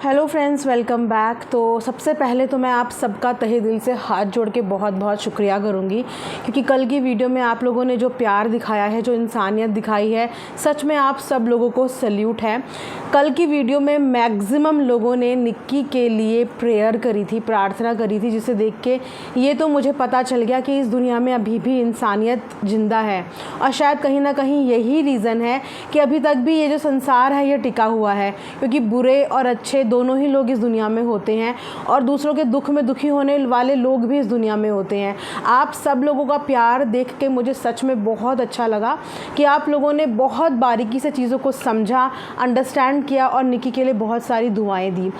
Hello friends, welcome back. तो सबसे पहले तो मैं आप सबका तहे दिल से हाथ जोड़ के बहुत बहुत शुक्रिया करूँगी, क्योंकि कल की वीडियो में आप लोगों ने जो प्यार दिखाया है, जो इंसानियत दिखाई है, सच में आप सब लोगों को सैल्यूट है। कल की वीडियो में मैक्सिमम लोगों ने निक्की के लिए प्रेयर करी थी, प्रार्थना करी थी, जिसे देख के ये तो मुझे पता चल गया कि इस दुनिया में अभी भी इंसानियत ज़िंदा है। और शायद कहीं ना कहीं यही रीज़न है कि अभी तक भी ये जो संसार है ये टिका हुआ है, क्योंकि बुरे और अच्छे दोनों ही लोग इस दुनिया में होते हैं और दूसरों के दुख में दुखी होने वाले लोग भी इस दुनिया में होते हैं। आप सब लोगों का प्यार देख के मुझे सच में बहुत अच्छा लगा कि आप लोगों ने बहुत बारीकी से चीज़ों को समझा, अंडरस्टैंड किया और निक्की के लिए बहुत सारी दुआएं दी।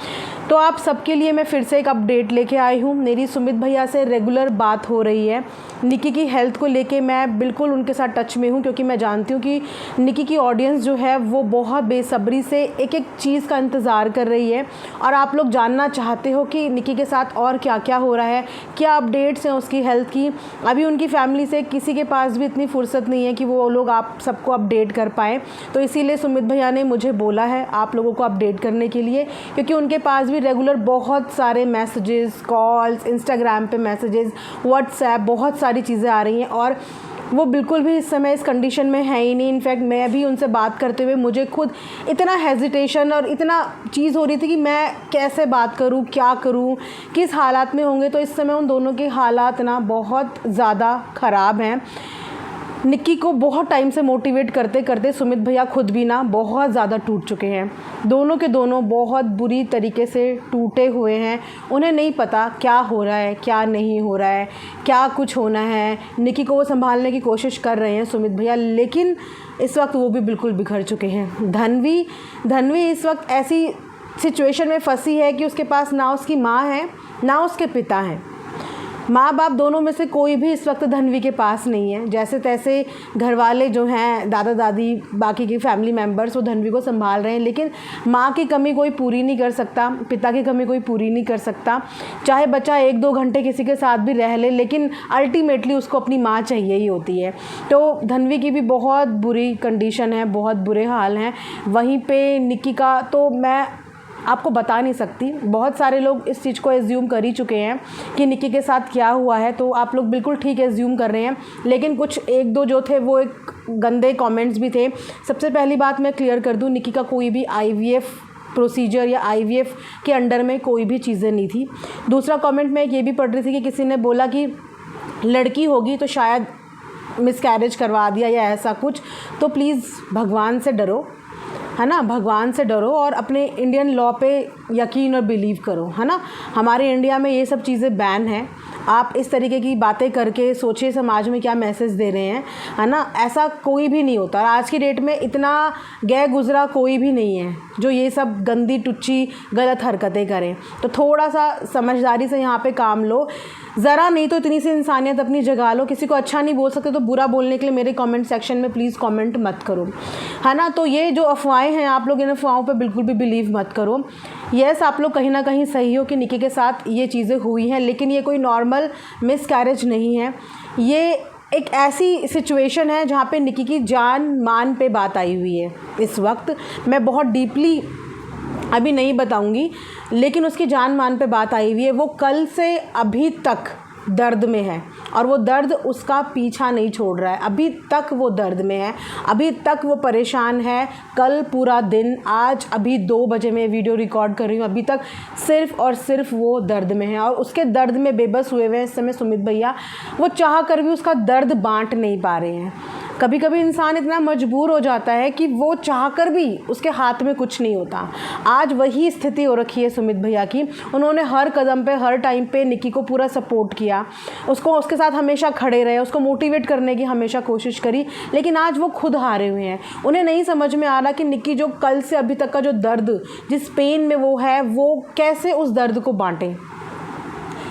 तो आप सबके लिए मैं फिर से एक अपडेट लेके आई हूँ। मेरी सुमित भैया से रेगुलर बात हो रही है निक्की की हेल्थ को लेके। मैं बिल्कुल उनके साथ टच में हूँ, क्योंकि मैं जानती हूँ कि निक्की की ऑडियंस जो है वो बहुत बेसब्री से एक एक चीज़ का इंतज़ार कर रही है और आप लोग जानना चाहते हो कि निक्की के साथ और क्या क्या हो रहा है, क्या अपडेट्स हैं उसकी हेल्थ की। अभी उनकी फैमिली से किसी के पास भी इतनी फुर्सत नहीं है कि वो लोग आप सबको अपडेट कर पाएँ। तो इसीलिए सुमित भैया ने मुझे बोला है आप लोगों को अपडेट करने के लिए, क्योंकि उनके पास भी रेगुलर बहुत सारे मैसेजेस, कॉल्स, इंस्टाग्राम पे मैसेजेस, व्हाट्सएप, बहुत सारी चीज़ें आ रही हैं और वो बिल्कुल भी इस समय इस कंडीशन में है ही नहीं। इनफैक्ट मैं भी उनसे बात करते हुए मुझे खुद इतना हेजिटेशन और इतना चीज़ हो रही थी कि मैं कैसे बात करूं, क्या करूं, किस हालात में होंगे। तो इस समय उन दोनों के हालात ना बहुत ज़्यादा ख़राब हैं। निक्की को बहुत टाइम से मोटिवेट करते करते सुमित भैया खुद भी ना बहुत ज़्यादा टूट चुके हैं। दोनों के दोनों बहुत बुरी तरीके से टूटे हुए हैं। उन्हें नहीं पता क्या हो रहा है, क्या नहीं हो रहा है, क्या कुछ होना है। निक्की को वो संभालने की कोशिश कर रहे हैं सुमित भैया, लेकिन इस वक्त वो भी बिल्कुल बिखर चुके हैं। धनवी इस वक्त ऐसी सिचुएशन में फंसी है कि उसके पास ना उसकी माँ है ना उसके पिता हैं। माँ बाप दोनों में से कोई भी इस वक्त धनवी के पास नहीं है। जैसे तैसे घर वाले जो हैं, दादा दादी, बाकी के फैमिली मेम्बर्स, वो धनवी को संभाल रहे हैं, लेकिन माँ की कमी कोई पूरी नहीं कर सकता, पिता की कमी कोई पूरी नहीं कर सकता। चाहे बच्चा 1-2 घंटे किसी के साथ भी रह ले, लेकिन अल्टीमेटली उसको अपनी माँ चाहिए ही होती है। तो धनवी की भी बहुत बुरी कंडीशन है, बहुत बुरे हाल हैं। वहीं पर निक्की का तो मैं आपको बता नहीं सकती। बहुत सारे लोग इस चीज़ को एज्यूम कर ही चुके हैं कि निक्की के साथ क्या हुआ है, तो आप लोग बिल्कुल ठीक एज्यूम कर रहे हैं। लेकिन कुछ 1-2 जो थे वो एक गंदे कमेंट्स भी थे। सबसे पहली बात मैं क्लियर कर दूं, निक्की का कोई भी IVF प्रोसीजर या IVF के अंडर में कोई भी चीज़ें नहीं थी। दूसरा कमेंट मैं ये भी पढ़ रही थी कि किसी ने बोला कि लड़की होगी तो शायद मिसकैरेज करवा दिया या ऐसा कुछ। तो प्लीज़ भगवान से डरो, है ना, भगवान से डरो और अपने इंडियन लॉ पे यकीन और बिलीव करो, है ना। हमारे इंडिया में ये सब चीज़ें बैन हैं। आप इस तरीके की बातें करके सोचिए समाज में क्या मैसेज दे रहे हैं, है ना। ऐसा कोई भी नहीं होता। आज की डेट में इतना गए गुजरा कोई भी नहीं है जो ये सब गंदी टुच्ची गलत हरकतें करें। तो थोड़ा सा समझदारी से यहाँ पे काम लो, ज़रा नहीं तो इतनी सी इंसानियत अपनी जगा लो। किसी को अच्छा नहीं बोल सकते तो बुरा बोलने के लिए मेरे कमेंट सेक्शन में प्लीज़ कमेंट मत करो, है ना। तो ये जो अफवाहें हैं, आप लोग इन अफवाहों पे बिल्कुल भी बिलीव मत करो। यस, आप लोग कहीं ना कहीं सही हो कि निक्की के साथ ये चीज़ें हुई हैं, लेकिन ये कोई नॉर्मल मिसकैरेज नहीं है। ये एक ऐसी सिचुएशन है जहाँ पे निक्की की जान मान पे बात आई हुई है। इस वक्त मैं बहुत डीपली अभी नहीं बताऊंगी, लेकिन उसकी जान मान पे बात आई हुई है। वो कल से अभी तक दर्द में है और वो दर्द उसका पीछा नहीं छोड़ रहा है। अभी तक वो दर्द में है, अभी तक वो परेशान है। कल पूरा दिन, आज अभी 2 बजे मैं वीडियो रिकॉर्ड कर रही हूँ, अभी तक सिर्फ़ और सिर्फ वो दर्द में है और उसके दर्द में बेबस हुए हुए हैं इस समय सुमित भैया। वो चाह कर भी उसका दर्द बांट नहीं पा रहे हैं। कभी कभी इंसान इतना मजबूर हो जाता है कि वो चाहकर भी उसके हाथ में कुछ नहीं होता। आज वही स्थिति हो रखी है सुमित भैया की। उन्होंने हर कदम पे, हर टाइम पे निक्की को पूरा सपोर्ट किया, उसको उसके साथ हमेशा खड़े रहे, उसको मोटिवेट करने की हमेशा कोशिश करी, लेकिन आज वो खुद हारे हुए हैं। उन्हें नहीं समझ में आ रहा कि निक्की जो कल से अभी तक का जो दर्द, जिस पेन में वो है, वो कैसे उस दर्द को बांटें।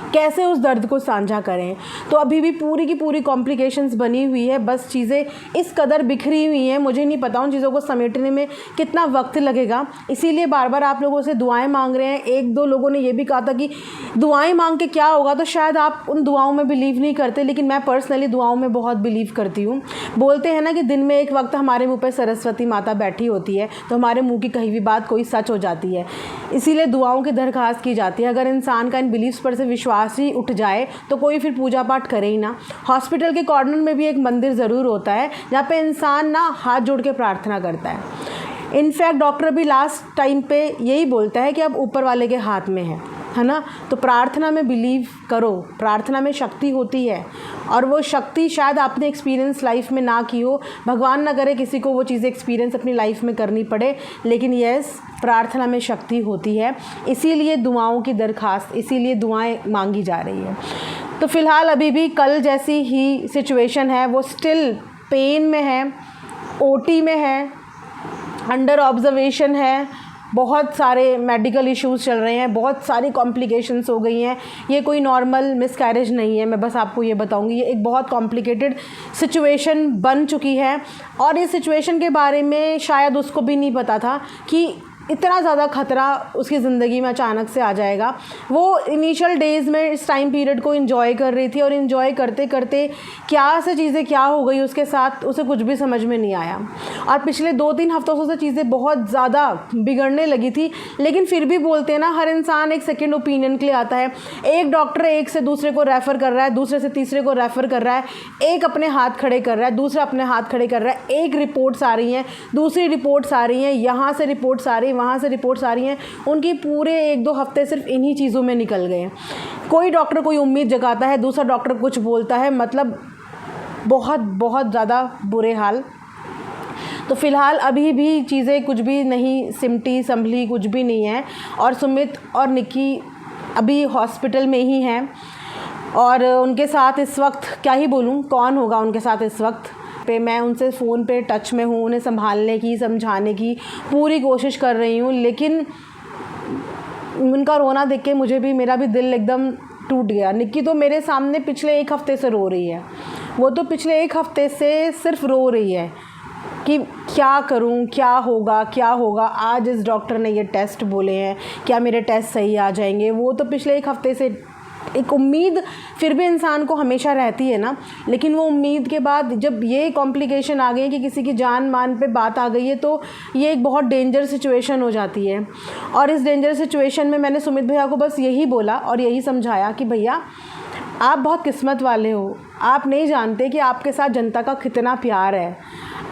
कैसे उस दर्द को साझा करें। तो अभी भी पूरी की पूरी कॉम्प्लिकेशंस बनी हुई है, बस चीज़ें इस कदर बिखरी हुई हैं, मुझे नहीं पता उन चीज़ों को समेटने में कितना वक्त लगेगा। इसीलिए बार बार आप लोगों से दुआएं मांग रहे हैं। एक दो लोगों ने ये भी कहा था कि दुआएं मांग के क्या होगा, तो शायद आप उन दुआओं में बिलीव नहीं करते, लेकिन मैं पर्सनली दुआओं में बहुत बिलीव करती हूँ। बोलते हैं ना कि दिन में एक वक्त हमारे मुँह पर सरस्वती माता बैठी होती है, तो हमारे मुँह की कही हुई बात कोई सच हो जाती है, इसीलिए दुआओं की दरख्वास्त की जाती है। अगर इंसान का इन बिलीव्स पर से विश्वास ही उठ जाए तो कोई फिर पूजा पाठ करे ही ना। हॉस्पिटल के कॉर्नर में भी एक मंदिर ज़रूर होता है जहाँ पे इंसान ना हाथ जोड़ के प्रार्थना करता है। इनफैक्ट डॉक्टर भी लास्ट टाइम पे यही बोलता है कि अब ऊपर वाले के हाथ में है ना। तो प्रार्थना में बिलीव करो, प्रार्थना में शक्ति होती है, और वो शक्ति शायद आपने एक्सपीरियंस लाइफ में ना की हो, भगवान ना करे किसी को वो चीज़ें एक्सपीरियंस अपनी लाइफ में करनी पड़े, लेकिन यस, प्रार्थना में शक्ति होती है। इसीलिए दुआओं की दरख्वास्त, इसीलिए दुआएं मांगी जा रही है। तो फ़िलहाल अभी भी कल जैसी ही सिचुएशन है, वो स्टिल पेन में है, ओटी में है, अंडर ऑब्जर्वेशन है, बहुत सारे मेडिकल इश्यूज़ चल रहे हैं, बहुत सारी कॉम्प्लिकेशंस हो गई हैं। ये कोई नॉर्मल मिसकैरेज नहीं है, मैं बस आपको ये बताऊंगी, ये एक बहुत कॉम्प्लिकेटेड सिचुएशन बन चुकी है। और इस सिचुएशन के बारे में शायद उसको भी नहीं पता था कि इतना ज़्यादा ख़तरा उसकी ज़िंदगी में अचानक से आ जाएगा। वो इनिशियल डेज़ में इस टाइम पीरियड को एंजॉय कर रही थी, और एंजॉय करते करते क्या से चीज़ें क्या हो गई उसके साथ, उसे कुछ भी समझ में नहीं आया। और पिछले 2-3 हफ्तों से चीज़ें बहुत ज़्यादा बिगड़ने लगी थी। लेकिन फिर भी बोलते हैं ना, हर इंसान एक सेकेंड ओपिनियन के लिए आता है। एक डॉक्टर एक से दूसरे को रेफ़र कर रहा है, दूसरे से तीसरे को रेफ़र कर रहा है, एक अपने हाथ खड़े कर रहा है, दूसरा अपने हाथ खड़े कर रहा है। एक रिपोर्ट्स आ रही हैं, दूसरी रिपोर्ट्स आ रही हैं, यहाँ से रिपोर्ट्स आ रही हैं, वहाँ से रिपोर्ट्स आ रही हैं। उनकी पूरे 1-2 हफ्ते सिर्फ इन्हीं चीज़ों में निकल गए हैं। कोई डॉक्टर कोई उम्मीद जगाता है, दूसरा डॉक्टर कुछ बोलता है, मतलब बहुत बहुत ज़्यादा बुरे हाल। तो फ़िलहाल अभी भी चीज़ें कुछ भी नहीं सिमटी संभली, कुछ भी नहीं है। और सुमित और निक्की अभी हॉस्पिटल में ही हैं, और उनके साथ इस वक्त क्या ही बोलूँ, कौन होगा उनके साथ इस वक्त पे। मैं उनसे फ़ोन पे टच में हूँ, उन्हें संभालने की, समझाने की पूरी कोशिश कर रही हूँ, लेकिन उनका रोना देख के मुझे भी, मेरा भी दिल एकदम टूट गया। निक्की तो मेरे सामने पिछले 1 हफ़्ते से रो रही है, वो तो पिछले 1 हफ़्ते से सिर्फ रो रही है कि क्या करूं, क्या होगा, क्या होगा। आज इस डॉक्टर ने ये टेस्ट बोले हैं, क्या मेरे टेस्ट सही आ जाएंगे। वो तो पिछले 1 हफ़्ते से एक उम्मीद फिर भी इंसान को हमेशा रहती है ना, लेकिन वो उम्मीद के बाद जब ये कॉम्प्लिकेशन आ गई कि किसी की जान मान पे बात आ गई है, तो ये एक बहुत डेंजर सिचुएशन हो जाती है। और इस डेंजर सिचुएशन में मैंने सुमित भैया को बस यही बोला और यही समझाया कि भैया आप बहुत किस्मत वाले हो, आप नहीं जानते कि आपके साथ जनता का कितना प्यार है,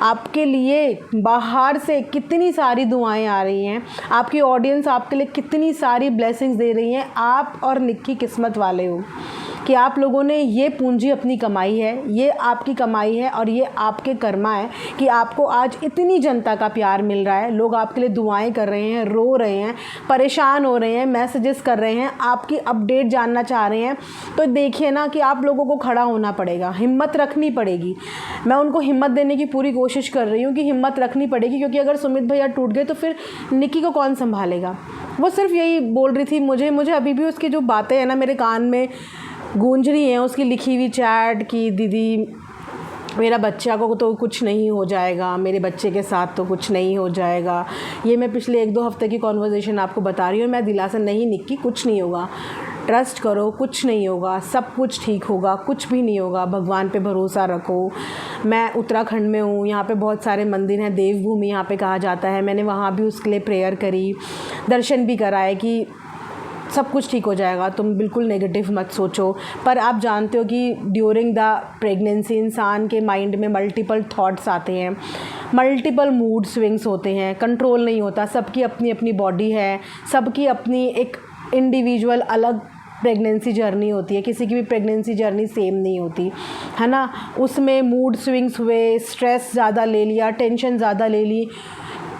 आपके लिए बाहर से कितनी सारी दुआएं आ रही हैं, आपकी ऑडियंस आपके लिए कितनी सारी ब्लेसिंग्स दे रही हैं। आप और निक्की किस्मत वाले हो कि आप लोगों ने ये पूंजी अपनी कमाई है, ये आपकी कमाई है, और ये आपके कर्मा है कि आपको आज इतनी जनता का प्यार मिल रहा है। लोग आपके लिए दुआएं कर रहे हैं, रो रहे हैं, परेशान हो रहे हैं, मैसेजेस कर रहे हैं, आपकी अपडेट जानना चाह रहे हैं। तो देखिए ना कि आप लोगों को खड़ा होना पड़ेगा, हिम्मत रखनी पड़ेगी। मैं उनको हिम्मत देने की पूरी कोशिश कर रही हूँ कि हिम्मत रखनी पड़ेगी, क्योंकि अगर सुमित भैया टूट गए तो फिर निक्की को कौन संभालेगा। वो सिर्फ यही बोल रही थी, मुझे अभी भी उसकी जो बातें हैं ना मेरे कान में गूंज रही हैं, उसकी लिखी हुई चैट की, दीदी मेरा बच्चा को तो कुछ नहीं हो जाएगा, मेरे बच्चे के साथ तो कुछ नहीं हो जाएगा। ये मैं पिछले 1-2 हफ्ते की कॉन्वर्सेशन आपको बता रही हूँ। मैं दिलासा, नहीं निक्की कुछ नहीं होगा, ट्रस्ट करो, कुछ नहीं होगा, सब कुछ ठीक होगा, कुछ भी नहीं होगा, भगवान पे भरोसा रखो। मैं उत्तराखंड में हूँ, यहाँ पे बहुत सारे मंदिर हैं, देवभूमि यहाँ पे कहा जाता है। मैंने वहाँ भी उसके लिए प्रेयर करी, दर्शन भी कराए कि सब कुछ ठीक हो जाएगा, तुम बिल्कुल नेगेटिव मत सोचो। पर आप जानते हो कि ड्यूरिंग द प्रेगनेंसी इंसान के माइंड में मल्टीपल थॉट्स आते हैं, मल्टीपल मूड स्विंग्स होते हैं, कंट्रोल नहीं होता। सबकी अपनी अपनी बॉडी है, सबकी अपनी एक इंडिविजुअल अलग प्रेगनेंसी जर्नी होती है, किसी की भी प्रेगनेंसी जर्नी सेम नहीं होती है ना। उसमें मूड स्विंग्स हुए, स्ट्रेस ज़्यादा ले लिया, टेंशन ज़्यादा ले ली,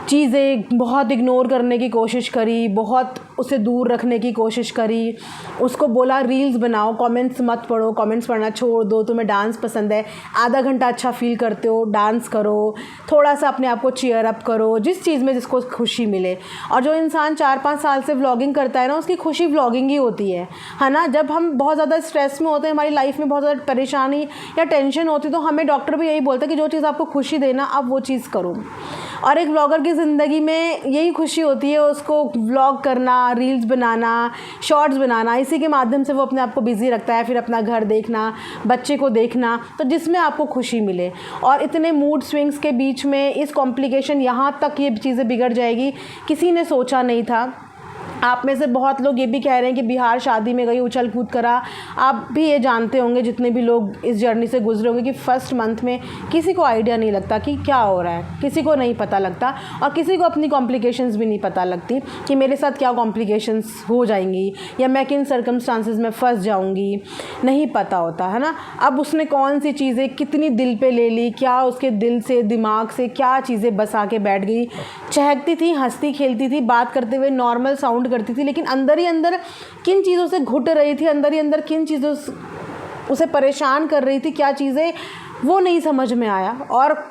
चीज़ें बहुत इग्नोर करने की कोशिश करी, बहुत उसे दूर रखने की कोशिश करी। उसको बोला रील्स बनाओ, कमेंट्स मत पढ़ो, कमेंट्स पढ़ना छोड़ दो, तुम्हें डांस पसंद है, आधा घंटा अच्छा फ़ील करते हो, डांस करो, थोड़ा सा अपने आप को चीयर अप करो, जिस चीज़ में जिसको खुशी मिले। और जो इंसान 4-5 साल से व्लॉगिंग करता है ना, उसकी खुशी व्लॉगिंग ही होती है ना। जब हम बहुत ज़्यादा स्ट्रेस में होते हैं, हमारी लाइफ में बहुत ज़्यादा परेशानी या टेंशन होती है, तो हमें डॉक्टर भी यही बोलता है कि जो चीज़ आपको खुशी देना आप वो चीज़ करो। और एक व्लॉगर की ज़िंदगी में यही खुशी होती है, उसको व्लॉग करना, रील्स बनाना, शॉर्ट्स बनाना, इसी के माध्यम से वो अपने आप को बिज़ी रखता है। फिर अपना घर देखना, बच्चे को देखना, तो जिसमें आपको खुशी मिले। और इतने मूड स्विंग्स के बीच में इस कॉम्प्लिकेशन, यहाँ तक ये चीज़ें बिगड़ जाएगी, किसी ने सोचा नहीं था। आप में से बहुत लोग ये भी कह रहे हैं कि बिहार शादी में गई, उछल कूद करा। आप भी ये जानते होंगे, जितने भी लोग इस जर्नी से गुजरे होंगे, कि फर्स्ट मंथ में किसी को आइडिया नहीं लगता कि क्या हो रहा है, किसी को नहीं पता लगता। और किसी को अपनी कॉम्प्लिकेशंस भी नहीं पता लगती कि मेरे साथ क्या कॉम्प्लिकेशंस हो जाएंगी या मैं किन सर्कमस्टांसेस में फंस जाऊंगी, नहीं पता होता है ना। अब उसने कौन सी चीज़ें कितनी दिल पे ले ली, क्या उसके दिल से, दिमाग से क्या चीज़ें बसा के बैठ गई। चहकती थी, हंसती खेलती थी, बात करते हुए नॉर्मल साउंड करती थी, लेकिन अंदर ही अंदर किन चीज़ों से घुट रही थी, अंदर ही अंदर किन चीज़ों से उसे परेशान कर रही थी, क्या चीज़ें, वो नहीं समझ में आया। और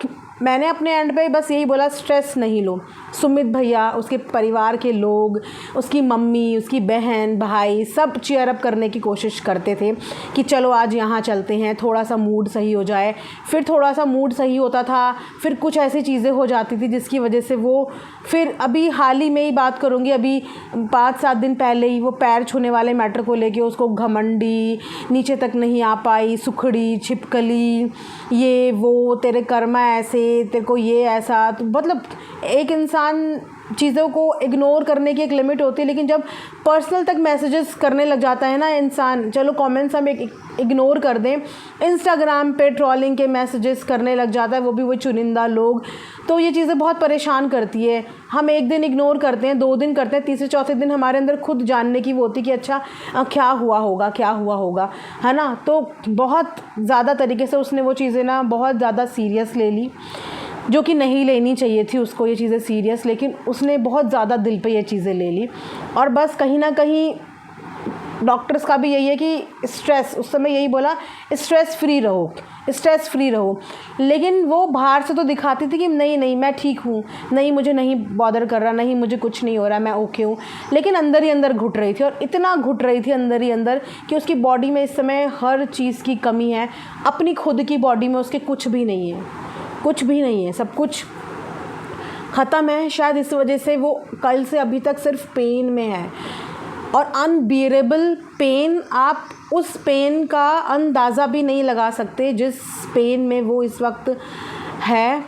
मैंने अपने एंड पे बस यही बोला, स्ट्रेस नहीं लो। सुमित भैया, उसके परिवार के लोग, उसकी मम्मी, उसकी बहन, भाई, सब चीयर अप करने की कोशिश करते थे कि चलो आज यहाँ चलते हैं, थोड़ा सा मूड सही हो जाए। फिर थोड़ा सा मूड सही होता था, फिर कुछ ऐसी चीज़ें हो जाती थी जिसकी वजह से वो, फिर अभी हाल ही में ही बात करूँगी, अभी 5-7 दिन पहले ही वो पैर छूने वाले मैटर को लेके उसको घमंडी, नीचे तक नहीं आ पाई, सुखड़ी, छिपकली, ये वो, तेरे कर्मा ऐसे, तेरे को ये ऐसा। तो मतलब एक इंसान चीज़ों को इग्नोर करने की एक लिमिट होती है, लेकिन जब पर्सनल तक मैसेजेस करने लग जाता है ना इंसान, चलो कमेंट्स हम इग्नोर कर दें, इंस्टाग्राम पे ट्रोलिंग के मैसेजेस करने लग जाता है, वो भी वो चुनिंदा लोग, तो ये चीज़ें बहुत परेशान करती है। हम एक दिन इग्नोर करते हैं, 2 दिन करते हैं, तीसरे चौथे दिन हमारे अंदर खुद जानने की वो होती कि अच्छा क्या हुआ होगा, क्या हुआ होगा, है ना। तो बहुत ज़्यादा तरीके से उसने वो चीज़ें ना बहुत ज़्यादा सीरियस ले ली, जो कि नहीं लेनी चाहिए थी उसको ये चीज़ें सीरियस, लेकिन उसने बहुत ज़्यादा दिल पे ये चीज़ें ले ली। और बस कहीं ना कहीं डॉक्टर्स का भी यही है कि स्ट्रेस, उस समय यही बोला, स्ट्रेस फ्री रहो, स्ट्रेस फ्री रहो। लेकिन वो बाहर से तो दिखाती थी कि नहीं नहीं मैं ठीक हूँ, नहीं मुझे नहीं बॉदर कर रहा, नहीं मुझे कुछ नहीं हो रहा, मैं ओके हूँ। लेकिन अंदर ही अंदर घुट रही थी, और इतना घुट रही थी अंदर ही अंदर कि उसकी बॉडी में इस समय हर चीज़ की कमी है। अपनी खुद की बॉडी में उसके कुछ भी नहीं है, कुछ भी नहीं है, सब कुछ ख़त्म है। शायद इस वजह से वो कल से अभी तक सिर्फ पेन में है, और अनबियरेबल पेन। आप उस पेन का अंदाज़ा भी नहीं लगा सकते जिस पेन में वो इस वक्त है।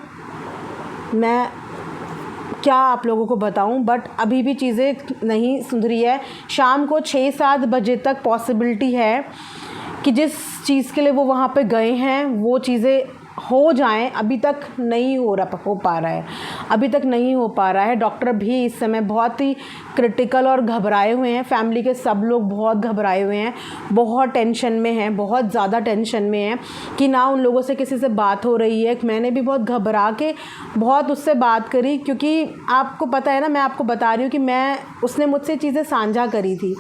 मैं क्या आप लोगों को बताऊं, बट अभी भी चीज़ें नहीं सुधरी है। शाम को 6-7 बजे तक पॉसिबिलिटी है कि जिस चीज़ के लिए वो वहाँ पे गए हैं वो चीज़ें हो जाएं। अभी तक नहीं हो पा रहा है, अभी तक नहीं हो पा रहा है। डॉक्टर भी इस समय बहुत ही क्रिटिकल और घबराए हुए हैं, फैमिली के सब लोग बहुत घबराए हुए हैं, बहुत टेंशन में हैं, बहुत ज़्यादा टेंशन में हैं कि ना उन लोगों से किसी से बात हो रही है। मैंने भी बहुत घबरा के बहुत उससे बात करी, क्योंकि आपको पता है ना, मैं आपको बता रही हूँ कि उसने मुझसे चीज़ें साझा करी थी,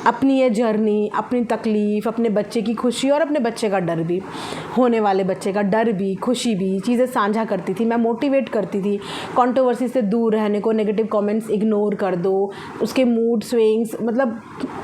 अपनी ये जर्नी, अपनी तकलीफ़, अपने बच्चे की खुशी और अपने बच्चे का डर भी, होने वाले बच्चे का डर भी, खुशी भी, चीज़ें साझा करती थी। मैं मोटिवेट करती थी कंट्रोवर्सी से दूर रहने को, नेगेटिव कमेंट्स इग्नोर कर दो, उसके मूड स्विंग्स, मतलब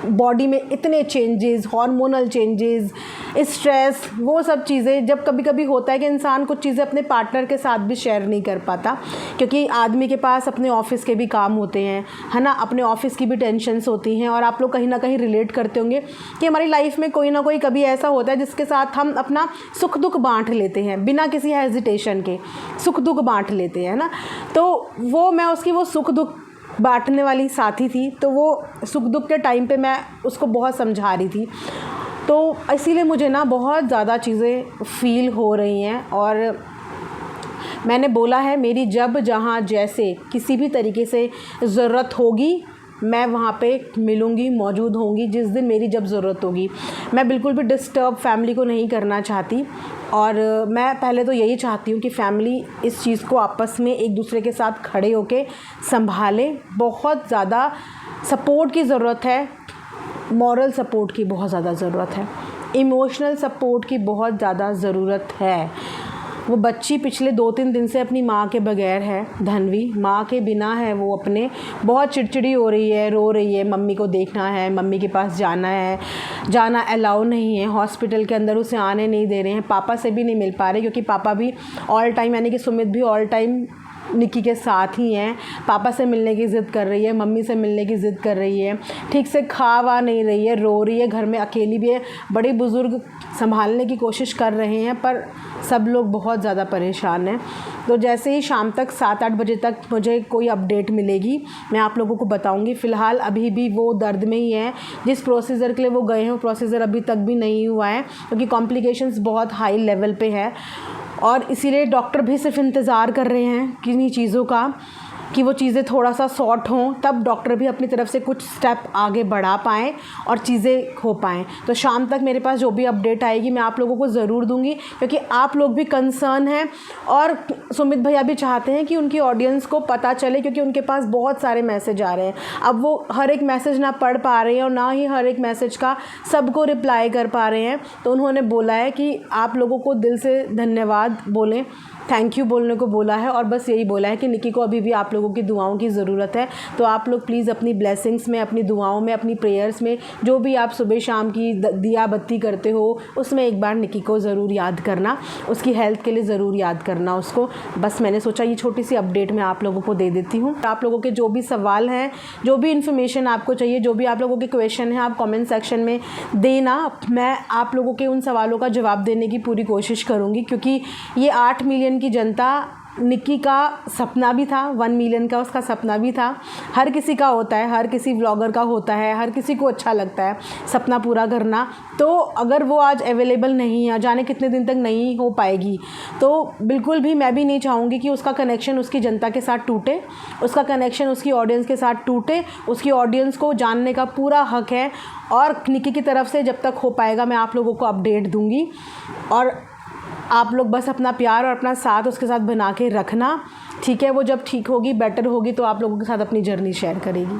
बॉडी में इतने चेंजेस, हार्मोनल चेंजेस, स्ट्रेस, वो सब चीज़ें। जब कभी कभी होता है कि इंसान कुछ चीज़ें अपने पार्टनर के साथ भी शेयर नहीं कर पाता, क्योंकि आदमी के पास अपने ऑफिस के भी काम होते हैं, है ना, अपने ऑफिस की भी टेंशन्स होती हैं। और आप लोग कहीं ना कहीं रिलेट करते होंगे कि हमारी लाइफ में कोई ना कोई कभी ऐसा होता है जिसके साथ हम अपना सुख दुख बांट लेते हैं, बिना किसी हेजिटेशन के सुख दुख बांट लेते हैं ना। तो वो मैं उसकी वो सुख दुख बांटने वाली साथी थी, तो वो सुख दुख के टाइम पे मैं उसको बहुत समझा रही थी। तो इसीलिए मुझे ना बहुत ज़्यादा चीज़ें फ़ील हो रही हैं। और मैंने बोला है, मेरी जब जहाँ जैसे किसी भी तरीके से ज़रूरत होगी मैं वहाँ पे मिलूँगी, मौजूद होंगी जिस दिन मेरी जब ज़रूरत होगी। मैं बिल्कुल भी डिस्टर्ब फैमिली को नहीं करना चाहती और मैं पहले तो यही चाहती हूँ कि फ़ैमिली इस चीज़ को आपस में एक दूसरे के साथ खड़े होके संभालें। बहुत ज़्यादा सपोर्ट की ज़रूरत है, मॉरल सपोर्ट की बहुत ज़्यादा ज़रूरत है, इमोशनल सपोर्ट की बहुत ज़्यादा ज़रूरत है। वो बच्ची पिछले 2-3 दिन से अपनी माँ के बगैर है, धन्वी माँ के बिना है। वो अपने बहुत चिड़चिड़ी हो रही है, रो रही है, मम्मी को देखना है, मम्मी के पास जाना है, जाना अलाउ नहीं है, हॉस्पिटल के अंदर उसे आने नहीं दे रहे हैं, पापा से भी नहीं मिल पा रहे क्योंकि पापा भी ऑल टाइम यानी कि सुमित भी ऑल टाइम निक्की के साथ ही हैं। पापा से मिलने की ज़िद कर रही है, मम्मी से मिलने की ज़िद कर रही है, ठीक से खा वा नहीं रही है, रो रही है, घर में अकेली भी है। बड़े बुज़ुर्ग संभालने की कोशिश कर रहे हैं पर सब लोग बहुत ज़्यादा परेशान हैं। तो जैसे ही शाम तक 7-8 बजे तक मुझे कोई अपडेट मिलेगी मैं आप लोगों को बताऊंगी। फ़िलहाल अभी भी वो दर्द में ही है। जिस प्रोसीजर के लिए वो गए हैं वो प्रोसीजर अभी तक भी नहीं हुआ है क्योंकि कॉम्प्लिकेशंस बहुत हाई लेवल पे है और इसीलिए डॉक्टर भी सिर्फ इंतज़ार कर रहे हैं किन्हीं चीज़ों का कि वो चीज़ें थोड़ा सा सॉर्ट हों, तब डॉक्टर भी अपनी तरफ से कुछ स्टेप आगे बढ़ा पाएँ और चीज़ें हो पाएँ। तो शाम तक मेरे पास जो भी अपडेट आएगी मैं आप लोगों को ज़रूर दूंगी क्योंकि आप लोग भी कंसर्न हैं और सुमित भैया भी चाहते हैं कि उनकी ऑडियंस को पता चले क्योंकि उनके पास बहुत सारे मैसेज आ रहे हैं। अब वो हर एक मैसेज ना पढ़ पा रहे हैं और ना ही हर एक मैसेज का सबको रिप्लाई कर पा रहे हैं। तो उन्होंने बोला है कि आप लोगों को दिल से धन्यवाद बोलें, थैंक यू बोलने को बोला है और बस यही बोला है कि निक्की को अभी भी आप लोगों की दुआओं की ज़रूरत है। तो आप लोग प्लीज़ अपनी ब्लेसिंग्स में, अपनी दुआओं में, अपनी प्रेयर्स में जो भी आप सुबह शाम की दिया बत्ती करते हो उसमें एक बार निक्की को ज़रूर याद करना, उसकी हेल्थ के लिए ज़रूर याद करना उसको। बस मैंने सोचा ये छोटी सी अपडेट मैं आप लोगों को दे देती हूँ। आप लोगों के जो भी सवाल हैं, जो भी इन्फॉर्मेशन आपको चाहिए, जो भी आप लोगों के क्वेश्चन हैं आप कमेंट सेक्शन में देना। मैं आप लोगों के उन सवालों का जवाब देने की पूरी कोशिश करूँगी क्योंकि ये 8 मिलियन की जनता, निक्की का सपना भी था, 1 मिलियन का उसका सपना भी था। हर किसी का होता है, हर किसी व्लॉगर का होता है, हर किसी को अच्छा लगता है सपना पूरा करना। तो अगर वो आज अवेलेबल नहीं है, जाने कितने दिन तक नहीं हो पाएगी, तो बिल्कुल भी मैं भी नहीं चाहूँगी कि उसका कनेक्शन उसकी जनता के साथ टूटे, उसका कनेक्शन उसकी ऑडियंस के साथ टूटे। उसकी ऑडियंस को जानने का पूरा हक है और निक्की की तरफ से जब तक हो पाएगा मैं आप लोगों को अपडेट दूँगी और आप लोग बस अपना प्यार और अपना साथ उसके साथ बना के रखना, ठीक है। वो जब ठीक होगी, बेटर होगी तो आप लोगों के साथ अपनी जर्नी शेयर करेगी।